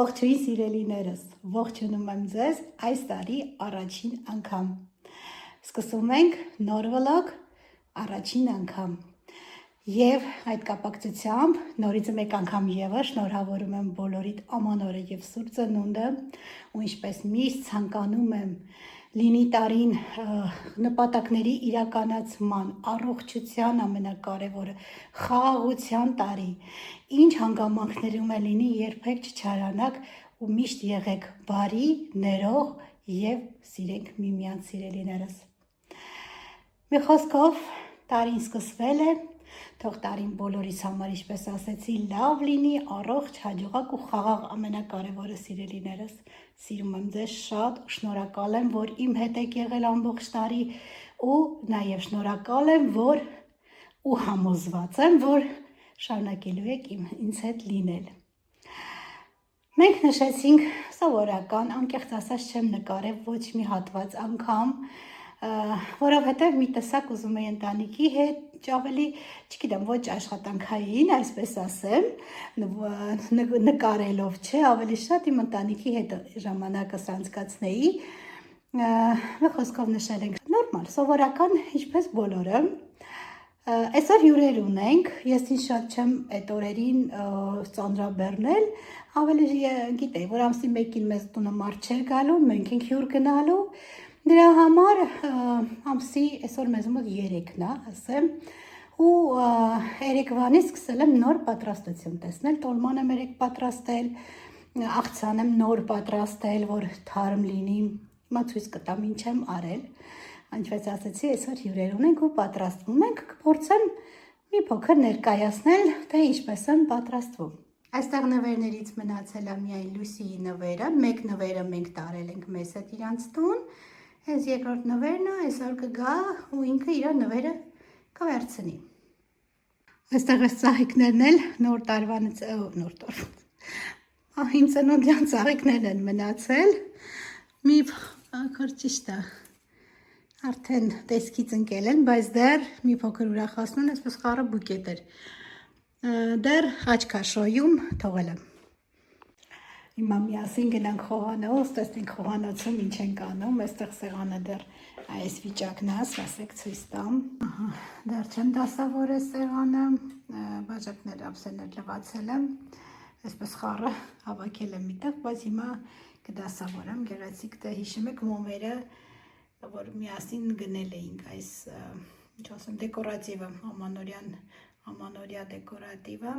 Ողջույն սիրելիներս, ողջունում եմ ձեզ այս տարի առաջին անգամ։ Սկսում ենք նոր վլոգ առաջին անգամ։ Եվ այդ կապակցությամբ նորից մեկ անգամ ևս շնորհավորում եմ բոլորիդ աման օրը եւ Սուրբ Ծնունդը, ու ինչպես միշտ ցանկանում եմ լինի տարին նպատակների իրականացման, առողջության ամենակարևորը, խաղաղության տարի, ինչ հանգամանքներում է լինի, երբեք չչարանաք ու միշտ եղեք բարի, ներող եւ սիրենք միմյանց սիրելիներս։ Մի խոսքով տարին սկսվել է, թող տարին բոլորիս համար, ինչպես ասեցի, լավ լինի, առողջ, հաջողակ ու խաղաղ ամենակարևորը սիրելիներս։ Սիրում եմ ձեզ շատ, շնորհակալ եմ, որ իմ հետ եք եղել ամբողջ տարի ու նաև շնորհակալ եմ, որ ու համոզված եմ, որ շարունակելու եք ինձ հետ լինել։ Մենք նշեցինք սովորական, անկեղծ ասած չեմ նկարել ոչ մի հատված անգամ, որովհետև մի տեսակ ուզում էի ընտանիքի հետ ավելի, չգիտեմ, ոչ աշխատանքային, այսպես ասեմ, նկարելով չէ, ավելի շատ իմ ընտանիքի հետ ժամանակս անցկացնեի, մի խոսքով նշել ենք նորմալ, սովորական, ինչպես բոլորը։ Այսօր հյուրեր ունենք, ես ինչ շատ չեմ այդ օրերին ծանրաբեռնել, ավելի գիտեի, որ ամսի 1-ին մեզ տունը մարդ չէր գալու, մենք ենք հյուր գնալու, դրա համար ամսի այսօր մեզ մոտ 3-ն է, ասեմ, ու երեկվանից սկսել եմ նոր պատրաստություն տեսնել, տոլման եմ երեկ պատրաստել, աղցան եմ նոր պատրաստել, որ թարմ լինի, հիմա ցույց կտամ ինչ եմ արել, ինչպես ասեցի, այսօր հյուրեր ունենք ու պատրաստվում ենք, կփորձեմ մի փոքր ներկայացնել, թե ինչպես եմ պատրաստվում։ Այստեղ նվերներից մնացել է միայն Լուսիի նվերը, մեկ նվերը մենք տարել ենք մեզ հետ իրանց տուն, այս երկրորդ նվերն է, այսօր կգա ու ինքը իր նվերը կվերցնի։ Այստեղ այս ծաղիկներն էլ նոր տարվանից, իմ ծննդյան ծաղիկներն են մնացել, մի փոքր ճիշտ է, արդեն տեսքից ընկել են, բայց դեռ մի փոքր ուրախացնում, այսպես խառը բուկետ էր, դեռ աչք է շոյում, թողել եմ։ Հիմա միասին գնանք խոհանոց, տեսնենք խոհանոցում ինչ ենք անում, այստեղ սեղանը դեռ այս վիճակն է, ասեք ցույց տամ, դեռ չեմ դասավորել սեղանը, բաժակներ ափսեներ լվացել եմ, այսպես խառը հավաքել եմ միտեղ, բայց հիմա կդասավորեմ, գեղեցիկ դե հիշում եք մոմերը, որ միասին գնել էինք այս, ինչ ասեմ, դեկորատիվը, ամանորյա դեկորատիվը,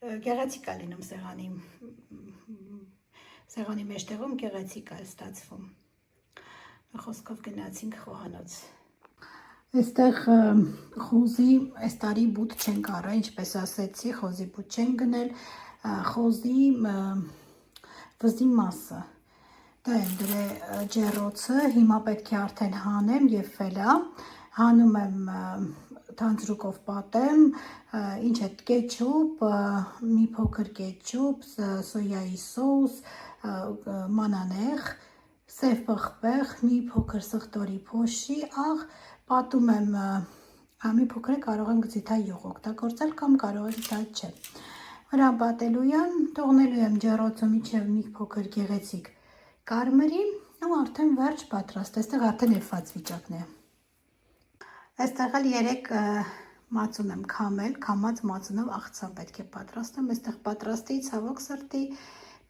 գեղեցիկ է լինում սեղանի մեջտեղում գեղեցիկ է ստացվում, խոսքով գնացինք խոհանոց։ Այստեղ խոզի այս տարի բութ չենք առա, ինչպես ասեցի, խոզի բութ չենք գնել, խոզի վզի մասը, դա եմ դրե ջեռոցը, հիմա պետք է արդեն հանեմ և ֆելա, հանում եմ թանձրուկով պատեմ, ինչ է կեչուպ, մի փոքր կեչուպ, սոյայի սոուս, մանանեխ, սև պղպեղ, մի փոքր սխտորի փոշի աղ, պատում եմ, մի փոքր կարող եմ գծիթա յուղ օգտագործել կամ կարող եմ դա չէ։ Վրա պատելու եմ, թողնելու եմ ջեռոցում իջև մի փոքր գեղեցիկ կարմրի ու արդեն վերջ պատրաստ, այստեղ արդեն էլֆած վիճակն է։ Այստեղ էլ 3 մածուն եմ քամել, քամած մածունով աղցան պետք է պատրաստեմ, այստեղ պատրաստի, ցավոք սրտի,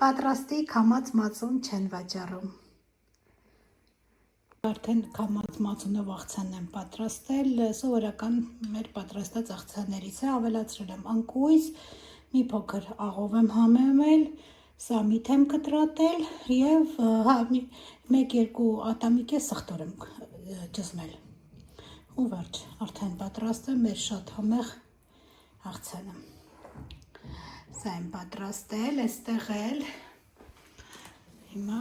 պատրաստի քամած մածուն չեն վաճառում։ Արդեն քամած մածունով աղցանն եմ պատրաստել, սովորական մեր պատրաստած աղցաններից է, ավելացրել եմ անկույզ, մի փոքր աղով եմ համեմել, սամիթ եմ կտրատել և 1-2 ատամիկ է սխտոր եմ ճզմել։ Ու վերջ, արդեն պատրաստեմ մեր շատ համեղ աղցանը։ Սա եմ պատրաստել, այստեղ էլ հիմա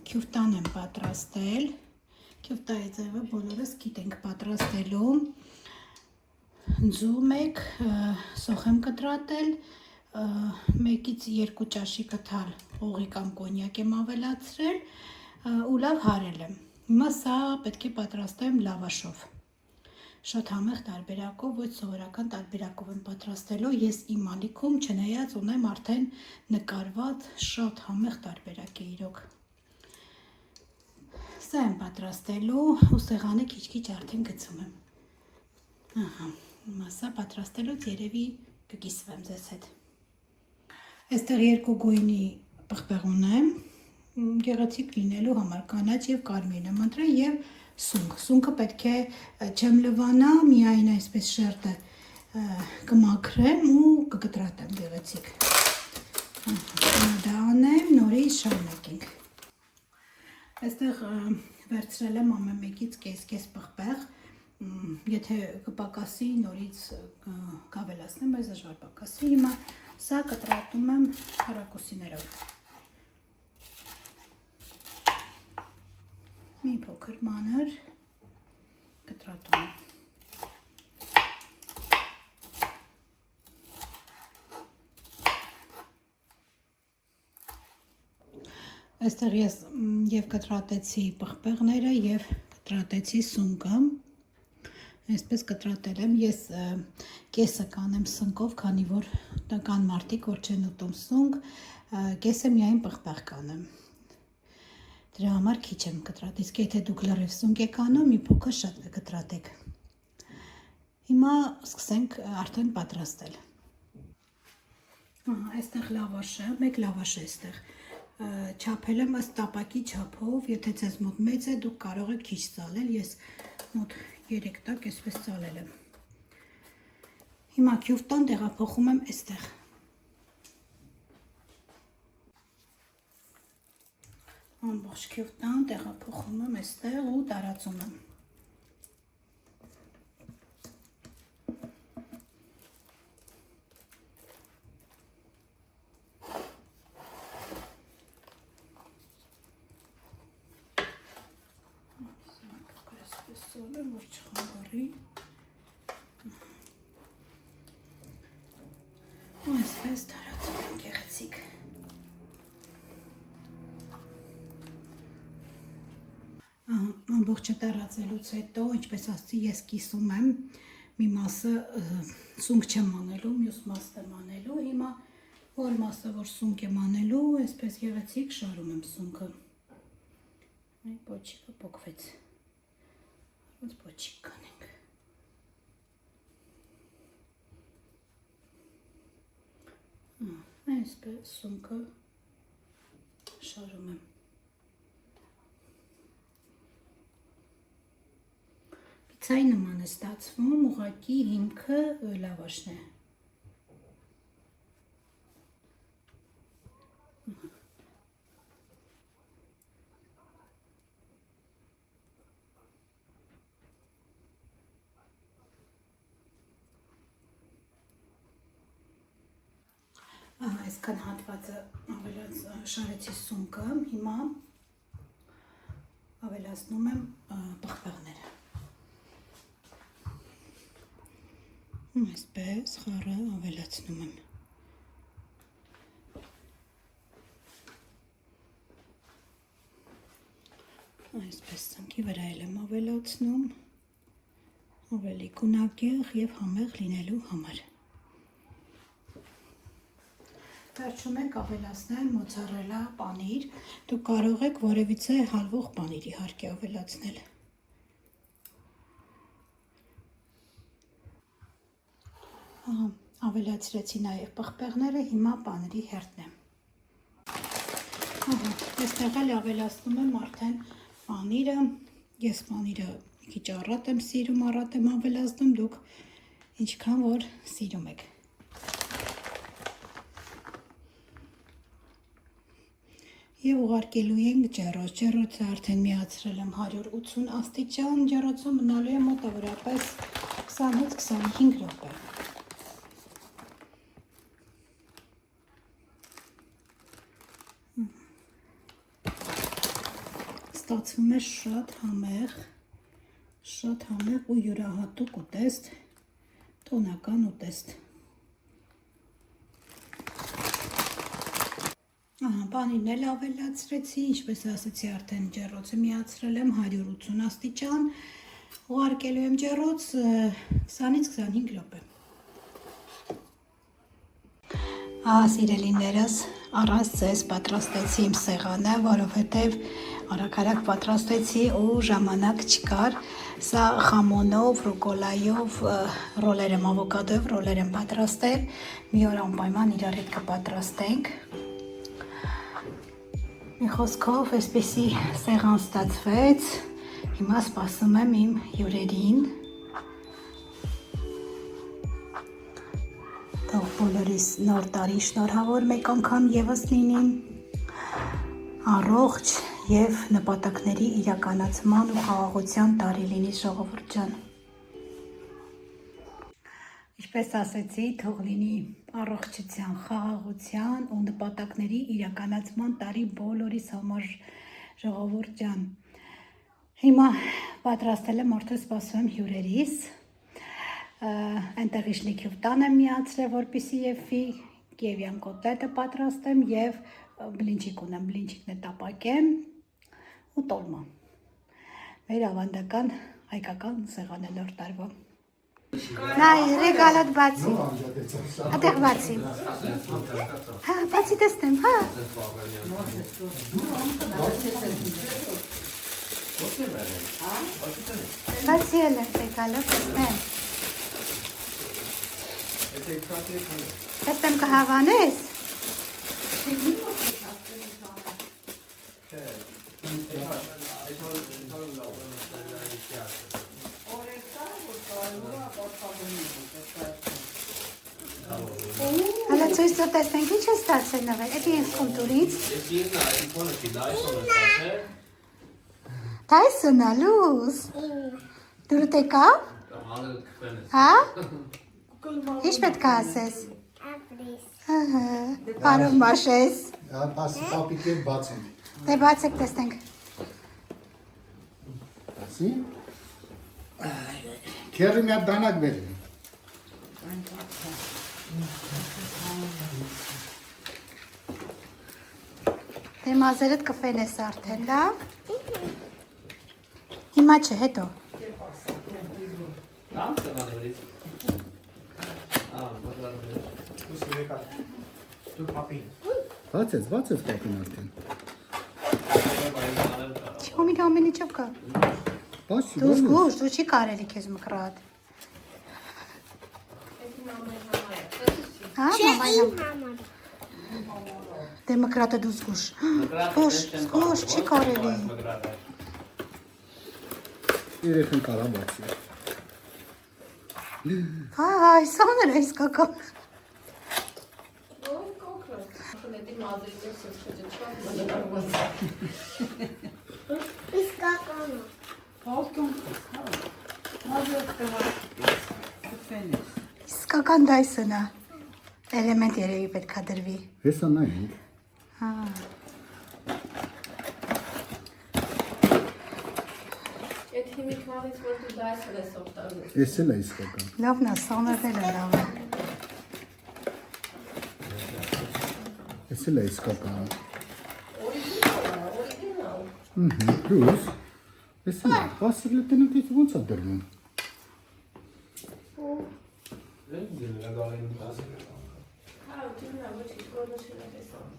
քյուֆտան եմ պատրաստել, քյուֆտայի ձևը բոլորս գիտենք պատրաստելու, ձու 1 սոխ եմ կտրատել, 1-ից 2 ճաշի կթալ օղի կամ կոնյակ եմ ավելացրել ու լավ հարել եմ։ Հիմա սա պետք է պատրաստեմ լավաշով։ Շատ համեղ տարբերակով, ոչ սովորական տարբերակով եմ պատրաստելու։ Ես իմ ալիքում չնայած ունեմ արդեն նկարված շատ համեղ տարբերակ է իրոք։ Սա եմ պատրաստելու ու սեղանը քիչ-քիչ արդեն գցում եմ։ Ահա, մասա պատրաստելուց երևի կկիսվեմ ձեզ հետ։ Այստեղ երկու գույնի պղպեղ ունեմ, գեղեցիկ լինելու համար կանաչ եւ կարմիր եմ ընտրել եւ սունկ։ Սունկը պետք է չեմ լվանա, միայն այսպես շերտը կմաքրեմ ու կկտրատեմ գեղեցիկ։ Դա անեմ, նորից շարունակենք։ Այստեղ վերցրել եմ ամեն մեկից կես պղպեղ, եթե կպակասի նորից կավելացնեմ, բայց դժվար պակասի։ Հիմա սա կտրատում եմ քառակուսիներով։ Մի փոքր մանր կտրատում եմ։ Այստեղ ես եւ կտրատեցի պղպեղները եւ կտրատեցի սունկը։ Այսպես կտրատել եմ, ես կեսը կանեմ սնկով, քանի որ կան մարդիկ, որ չեն ուտում սունկ, կեսը միայն պղպեղ կանեմ։ Դրա համար քիչ եմ կտրատել, իսկ եթե դուք լրիվ սունկ եք անում, մի փոքր շատ կկտրատեք։ Հիմա սկսենք արդեն պատրաստել։ Այստեղ լավաշը, մեկ լավաշ է այստեղ։ Չափել եմ ըստ տապակի չափով, եթե ձեզ մոտ մեծ է, դուք կարող եք քիչ ծալել, ես մոտ 3 տակ այսպես ծալել եմ։ Հիմա քյուֆտան տեղափոխում եմ այստեղ։ Ամբողջ քյուֆտան տեղափոխում եմ այստեղ ու տարածում եմ։ Որ չխանգարի։ Ու այսպես տարածում եմ գեղեցիկ։ Ամբողջը տարածելուց հետո, ինչպես ասացի, ես կիսում եմ, մի մասը սունկ չեմ անելու, մյուս մասը եմ անելու, հիմա որ մասը, որ սունկ եմ անելու, այսպես գեղեցիկ շարում եմ սունկը։ Այ պոչիկը պոկվեց։ Ոնց պոչիկ կանենք։ Այսպես սունկը շարում եմ։ Պիցայի նման է ստացվում, ուղղակի հիմքը լավաշն է։ Այսքան հատվածը ավելած շարեցի սունկը, հիմա ավելացնում եմ պղպեղները։ Այսպես խառը ավելացնում եմ։ Այսպես սնկի վրա եմ ավելացնում, ավելի գունագեղ և համեղ լինելու համար։ Վերջում եք ավելացնել մոցարելա պանիր, դուք կարող եք որևիցե հալվող պանիր իհարկե ավելացնել։ Ավելացրեցի նաև պղպեղները, հիմա պանիրի հերթն եմ։ Այստեղ էլ ավելացնում եմ արդեն պանիրը, ես պանիրը մի քիչ առատ եմ սիրում, առատ եմ ավելացնում, դուք ինչքան որ սիրում եք։ Եվ ուղարկելու ենք ջեռոց, ջեռոցը արդեն միացրել եմ 180 աստիճան, ջեռոցը մնալու է մոտավորապես 20-25 րոպե։ Ստացվում է շատ համեղ ու յուրահատուկ ուտեստ, տոնական ուտեստ։ Պանիրն էլ ավելացրեցի, ինչպես ասացի արդեն ջեռոցը միացրել եմ 180 աստիճան, Ուղարկելու եմ ջեռոց 20-ից 25 րոպե։ Սիրելիներս, առանց ձեզ պատրաստեցի իմ սեղանը, որովհետև արագ պատրաստեցի ու ժամանակ չկար։ Սա խամոնով, ռուկոլայով ռոլեր եմ, ավոկադոյով ռոլեր եմ պատրաստել։ Մի օր անպայման իրար հետ կպատրաստենք։ Մի խոսքով, այսպեսի սեղան ստացվեց։ Հիմա սպասում եմ իմ հյուրերին։ Թող բոլորիս նոր տարի շնորհավոր մեկ անգամ ևս լինի, առողջ և նպատակների իրականացման ու խաղաղության տարի լինի, ժողովուրդ ջան։ Ինչպես ասեցի, թող լինի առողջության, խաղաղության ու նպատակների իրականացման տարի բոլորիս համար, ժողովուրդ ջան։ Հիմա պատրաստել եմ, արդեն սպասում եմ հյուրերիս, այնտեղ իշլիքով տան եմ միացրել, որպեսզի եվի, կիևյան կոտլետը պատրաստեմ և բլինչիկ ունեմ, բլինչիկն տապակեմ ու տոլմա։ Մեր ավանդական հայկական սեղանը նոր տարվա։ Նայ, ռեգալոտ բացի։ Ատեղ բացի։ Հա, բացի տեսնեմ, հա։ Բացի էլ է, ռեգալոտ տեսնեմ։ Տեսնեմ կհավանես։ Հələ ցույց տեսնենք ինչ է ստացել նվեր, էդի ինձ կոնտուրից։ Դայսոնա, լուս։ Դուրդ եկա։ Հա։ Ինչ պետք է ասես։ Բարով մաշես։ Պապիկեն բացենք։ Դե բացեք տեսնենք։ Բացի։ Քերի մի հատ դանակ բերին։ Դե մազերդ կֆեն ես արդեն, լավ։ Հիմա չէ, հետո։ Բացեց պապին արդեն։ Չոմին ամեն ինչով կա։ Բացի, Դու զգուշ, դու չի կարելի քեզ մկրատ։ Հա, մամայամ։ Դե մկրատը դու զգուշ։ Զգուշ, չի կարելի։ Երեխեն կարա բացի։ Այ, սաներ է իսկական։ Իսկական դայսն է։ Էլեմենտ երևի պետք է դրվի։ Հեսա նայենք։ Հա։ Այդ հիմիկվանից, որ դու դայսել ես օգտագործում։ Ես էլ է իսկական։ Լավն է, սաներն էլ է լավ է։ Ես էլ է իսկական։ Օրիգինալ։ Պլյուս, ես էլ է, բասիրլը տնենք ես ոնց է դրվում։ Հա, դիմնա, ոչ ինչ գորնոշին է տեսան։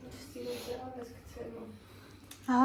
Ոչ ստիլը ձեղան ես կցերում։ Հա։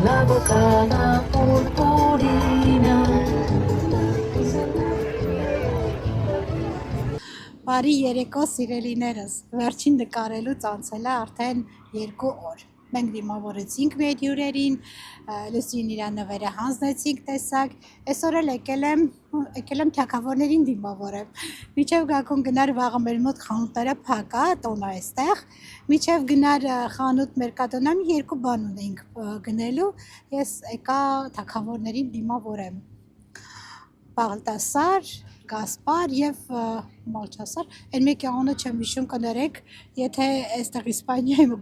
La bocana purpurina. Բարի երեկո սիրելիներս, վերջին նկարելուց անցել է արդեն 2 օր։ Մենք դիմավորեցինք մեր հյուրերին, Լուսին իր նվերը հանձնեցինք տեսակ, այսօր էլ եկել եմ թագավորներին դիմավորեմ։ Միջև գակուն գնար վաղը մեր մոտ խանութները փակ է, տոն է այստեղ, միջև գնար խանութ մերկադոնամ 2 բան ունեինք գնելու, ես եկա թագավորներին դիմավորեմ։ Բաղդասար, Գասպար եւ Մալչասար, այն մեկի անունը չեմ հիշում, կներեք, եթե այստեղ Իսպանիայում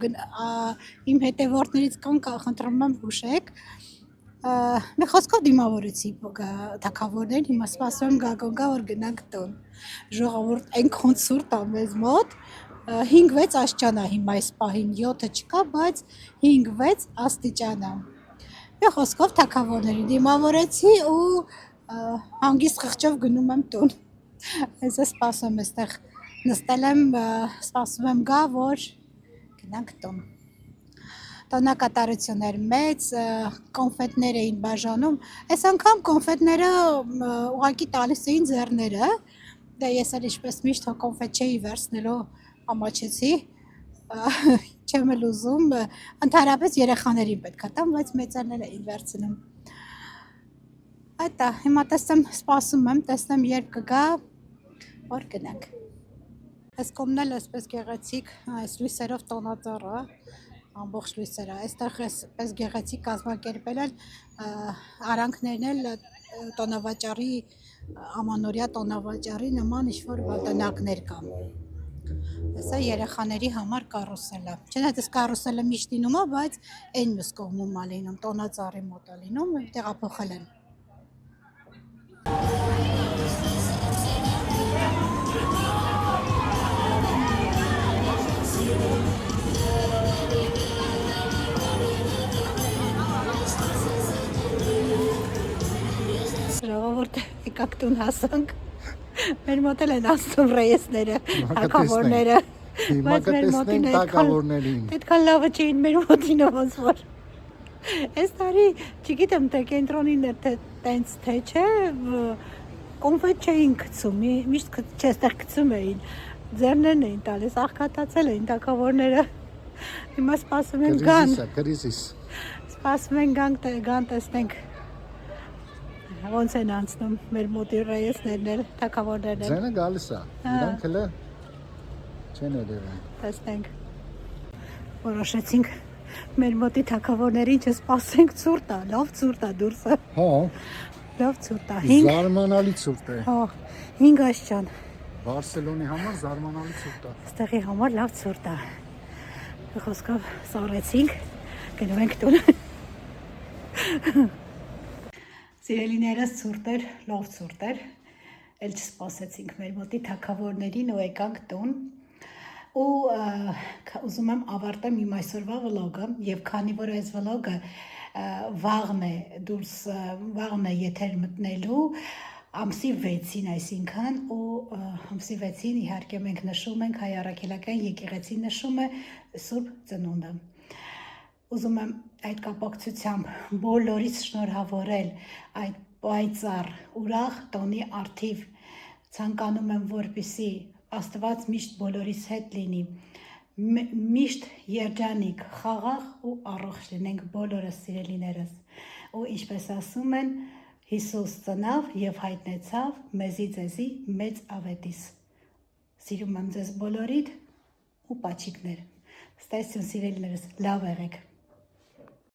իմ հետևորդներից կան, խնդրում եմ հուշեք։ Մի խոսքով դիմավորեցի թագավորներին, հիմա սպասում եմ գագոնգա, որ գնանք տուն։ Ժողովուրդ այնքան ցուրտ է մեզ մոտ, 5-6 աստիճան է հիմա այս պահին, 7-ը չկա, բայց 5-6 աստիճան է։ Մի խոսքով թագավորներին դիմավորեցի ու հանգիստ խղճով գնում եմ տուն։ Ես սպասում այստեղ նստել եմ, սպասում եմ գա, որ գնանք տուն։ Տոնակատարություն էր մեծ, կոնֆետներ էին բաժանում։ Այս անգամ կոնֆետները ուղղակի տալիս էին ձեռները։ Դե ես էլ ինչպես միշտ կոնֆետ չէի վերցնելու ամաչեցի։ Չեմ էլ ուզում, ընդհանրապես երեխաներին պետք է տամ, բայց մեծերները էին վերցնում։ Այդ է, հիմա սպասում եմ, տեսնեմ երբ կգա, որ գնանք։ Այս կողմն էլ այսպես գեղեցիկ, այս լույսերով տոնածառը, ամբողջ լույսերը, այստեղ այսպես գեղեցիկ կազմակերպել են արանքներն էլ տոնավաճառի, ամանորյա տոնավաճառի նման ինչ-որ տնակներ կան։ Սա երեխաների համար կարուսելը։ Չնայած կարուսելը միշտ լինում է, բայց այն մյուս կողմում է լինում, տոնածառի մոտ է լինում, տեղափոխել են։ Ժողովուրդ եկաք տուն հասանք, մեր մոտ էլ են ասում ռեյեսները, թագավորները, բայց մեր մոտին այդքան լավը չէին մեր մոտին ոնց որ։ Այս տարի, չգիտեմ թե կենտրոնին էր տենց թե չէ, կոնֆետ չէին գցում, միշտ չեստեղ գցում էին, ձեռներն էին տալիս, աղքատացել էին թագավորները։ Հիմա սպասում են գան, սպասում են գան տեսնենք ոնց են անցնում մեր մոտի ռեյեսներն էլ, թագավորներն էլ։ Ձենը գալիս է, իրանք էլ չեն երևում։ Տեսնենք, որոշեցինք մեր մոտի թագավորներին չսպասենք, ցուրտ է, լավ ցուրտ է դուրսը։ Հա, լավ ցուրտ է, զարմանալի ցուրտ է։ հա, 5 աստիճան։ Բարսելոնի համար զարմանալի ցուրտ է։ Այստեղի համար լավ ցուրտ է։ Խոսքով սարեցինք, գնում ենք տուն։ Սիրելիներս ցուրտ էր, լավ ցուրտ էր, էլ չսպասեցինք մեր մոտի թագավորներին ու եկանք տուն ու ուզում եմ ավարտեմ իմ այսօրվա վլոգը եւ քանի որ այս վլոգը վաղն է եթեր մտնելու ամսի 6-ին, այսինքն ու ամսի 6-ին իհարկե մենք նշում ենք հայ առաքելական եկեղեցի նշում է Սուրբ Ծնունդը։ Ուզում եմ այդ կապակցությամբ բոլորից շնորհավորել այդ պայծառ ուրախ տոնի արդիվ, ցանկանում եմ որպեսզի Աստված միշտ բոլորիս հետ լինի, միշտ երջանիկ, խաղաղ ու առողջ լինենք բոլորս սիրելիներս, ու ինչպես ասում են, Հիսուս ծնավ եւ հայտնեցավ մեզի ձեզի մեծ ավետիս։ Սիրում եմ ձեզ բոլորիդ ու պաչիկներ։ Ստեսություն սիրելիներս, լավ եղեք։